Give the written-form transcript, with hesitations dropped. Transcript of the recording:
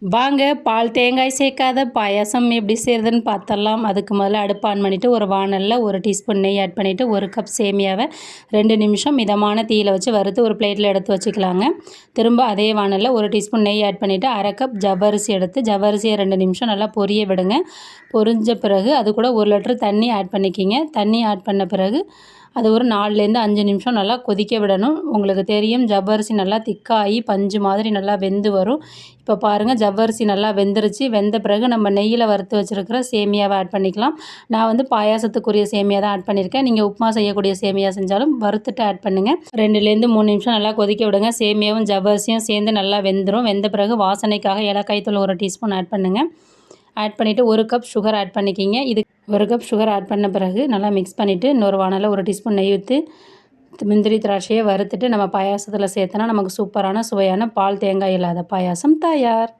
வாங்க பால் தேங்காய் சேர்க்காத பாயாசம் எப்படி செய்கிறதுன்னு பார்த்தரலாம். அதுக்கு முதல்ல அடுப்பு ஆன் பண்ணிவிட்டு ஒரு வாணலில் 1 டீஸ்பூன் நெய் ஆட் பண்ணிவிட்டு 1 கப் சேமியாவை 2 நிமிஷம் மிதமான தீயில் வச்சு வறுத்து ஒரு பிளேட்டில் எடுத்து வச்சுக்கலாங்க. திரும்ப அதே வாணலில் 1 டீஸ்பூன் நெய் ஆட் பண்ணிவிட்டு அரை கப் ஜவ்வரிசி எடுத்து ஜவ்வரிசியை 2 நிமிஷம் நல்லா பொரிய விடுங்க. பொரிஞ்ச பிறகு அது கூட 1 லிட்டர் தண்ணி ஆட் பண்ணிக்கிங்க. தண்ணி ஆட் பண்ண பிறகு அது ஒரு 4லேருந்து 5 நிமிஷம் நல்லா கொதிக்க விடணும். உங்களுக்கு தெரியும் ஜவ்வரிசி நல்லா திக்காகி பஞ்சு மாதிரி நல்லா வெந்து வரும். இப்போ பாருங்கள் ஜவ்வரிசி நல்லா வெந்துருச்சு. வெந்த பிறகு நம்ம நெய்யில் வறுத்து வச்சுருக்கிற சேமியாவை ஆட் பண்ணிக்கலாம். நான் வந்து பாயாசத்துக்குரிய சேமியா தான் ஆட் பண்ணியிருக்கேன். நீங்கள் உப்புமா செய்யக்கூடிய சேமியா செஞ்சாலும் வறுத்துட்டு ஆட் பண்ணுங்கள். 2லேருந்து 3 நிமிஷம் நல்லா கொதிக்க விடுங்க. சேமியாவும் ஜவ்வரிசியும் சேர்ந்து நல்லா வெந்துடும். வெந்த பிறகு வாசனைக்காக ஏலக்காய் தூள் 1 டீஸ்பூன் ஆட் பண்ணுங்கள். ஆட் பண்ணிவிட்டு 1 கப் சுகர் ஆட் பண்ணிக்கிங்க. இது 1 கப் சுகர் ஆட் பண்ண பிறகு நல்லா மிக்ஸ் பண்ணிவிட்டு இன்னொரு வாணலில் 1 டீஸ்பூன் நெய் ஊற்றி முந்திரி திராட்சையை வறுத்துட்டு நம்ம பாயாசத்தில் சேர்த்தனா நமக்கு சூப்பரான சுவையான பால் தேங்காய் இல்லாத பாயாசம் தயார்.